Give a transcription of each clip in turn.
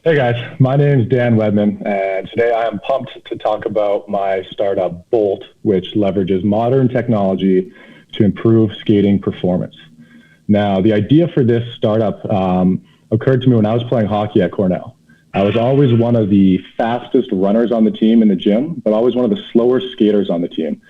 Hey guys, my name is Dan Wedman, and today I am pumped to talk about my startup Bolt, which leverages modern technology to improve skating performance. Now, the idea for this startup occurred to me when I was playing hockey at Cornell. I was always one of the fastest runners on the team in the gym, but always one of the slower skaters on the team.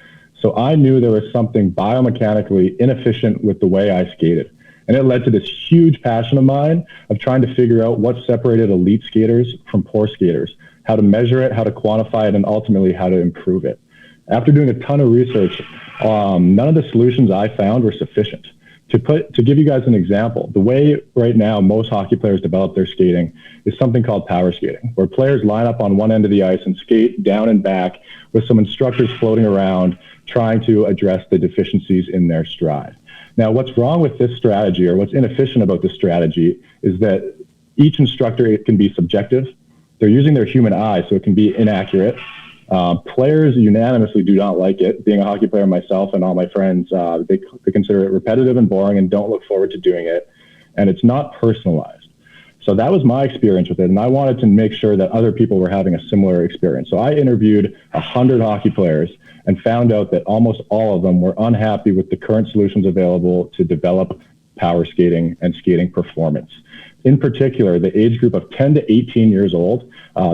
So I knew there was something biomechanically inefficient with the way I skated. And it led to this huge passion of mine of trying to figure out what separated elite skaters from poor skaters, how to measure it, how to quantify it, and ultimately how to improve it. After doing a ton of research, none of the solutions I found were sufficient. To give you guys an example, the way right now most hockey players develop their skating is something called power skating, where players line up on one end of the ice and skate down and back with some instructors floating around trying to address the deficiencies in their stride. Now, what's wrong with this strategy, or what's inefficient about this strategy, is that each instructor, it can be subjective. They're using their human eye, so it can be inaccurate. Players unanimously do not like it. Being a hockey player myself and all my friends, they consider it repetitive and boring and don't look forward to doing it. And it's not personalized. So that was my experience with it, and I wanted to make sure that other people were having a similar experience. So I interviewed 100 hockey players and found out that almost all of them were unhappy with the current solutions available to develop power skating and skating performance. In particular, the age group of 10 to 18 years old,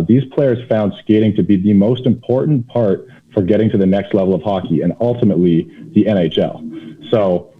these players found skating to be the most important part for getting to the next level of hockey and ultimately the NHL. So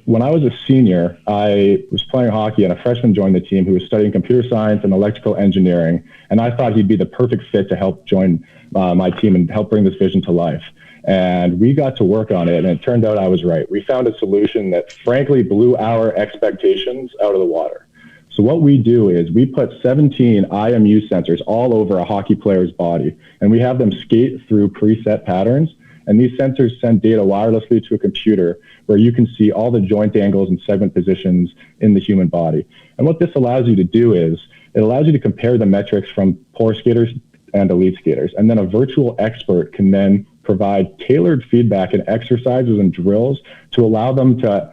when I was a senior, I was playing hockey and a freshman joined the team who was studying computer science and electrical engineering. And I thought he'd be the perfect fit to help join my team and help bring this vision to life. And we got to work on it, and it turned out I was right. We found a solution that frankly blew our expectations out of the water. So what we do is we put 17 IMU sensors all over a hockey player's body, and we have them skate through preset patterns. And these sensors send data wirelessly to a computer where you can see all the joint angles and segment positions in the human body. And what this allows you to do is it allows you to compare the metrics from poor skaters and elite skaters. And then a virtual expert can then provide tailored feedback and exercises and drills to allow them to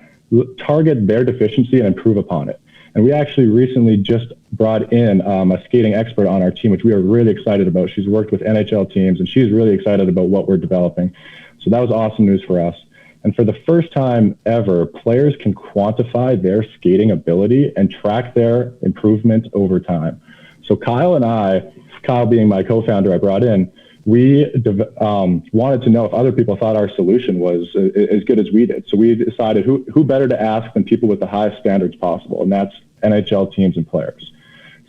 target their deficiency and improve upon it. And we actually recently just brought in a skating expert on our team, which we are really excited about. She's worked with NHL teams, and she's really excited about what we're developing. So that was awesome news for us. And for the first time ever, players can quantify their skating ability and track their improvement over time. So Kyle and I, Kyle being my co-founder I brought in, we wanted to know if other people thought our solution was as good as we did. So we decided who better to ask than people with the highest standards possible, and that's NHL teams and players.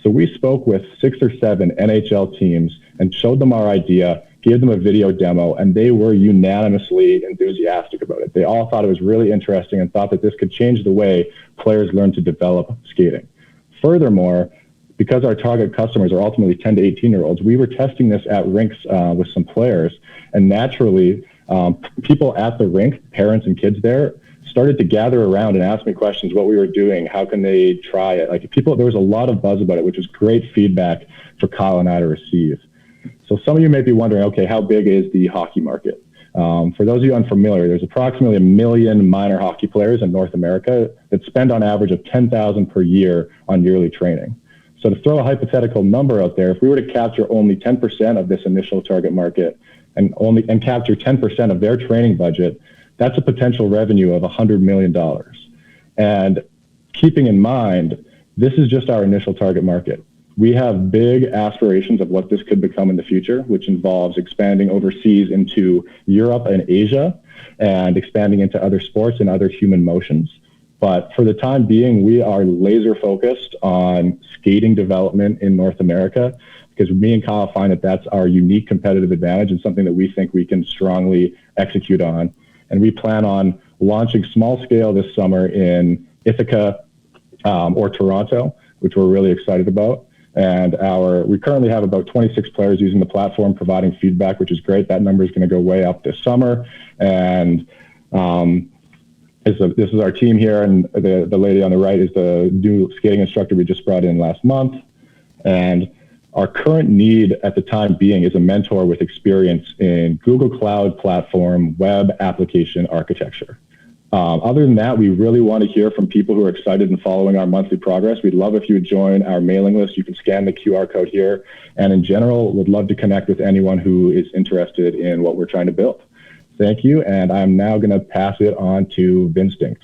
So we spoke with 6 or 7 NHL teams and showed them our idea, gave them a video demo, and they were unanimously enthusiastic about it. They all thought it was really interesting and thought that this could change the way players learn to develop skating. Furthermore, because our target customers are ultimately 10 to 18-year-olds, we were testing this at rinks with some players. And naturally, people at the rink, parents and kids there, started to gather around and ask me questions, what we were doing, how can they try it? There was a lot of buzz about it, which was great feedback for Kyle and I to receive. So some of you may be wondering, okay, how big is the hockey market? For those of you unfamiliar, there's approximately 1 million minor hockey players in North America that spend on average of $10,000 per year on yearly training. So to throw a hypothetical number out there, if we were to capture only 10% of this initial target market and capture 10% of their training budget, that's a potential revenue of $100 million. And keeping in mind, this is just our initial target market. We have big aspirations of what this could become in the future, which involves expanding overseas into Europe and Asia and expanding into other sports and other human motions. But for the time being, we are laser focused on skating development in North America because me and Kyle find that that's our unique competitive advantage and something that we think we can strongly execute on. And we plan on launching small scale this summer in Ithaca or Toronto, which we're really excited about. And we currently have about 26 players using the platform, providing feedback, which is great. That number is going to go way up this summer. And this is our team here, and the lady on the right is the new skating instructor we just brought in last month. And our current need at the time being is a mentor with experience in Google Cloud platform web application architecture. Other than that, we really want to hear from people who are excited and following our monthly progress. We'd love if you would join our mailing list. You can scan the QR code here. And in general, would love to connect with anyone who is interested in what we're trying to build. Thank you. And I'm now going to pass it on to Vinstinct.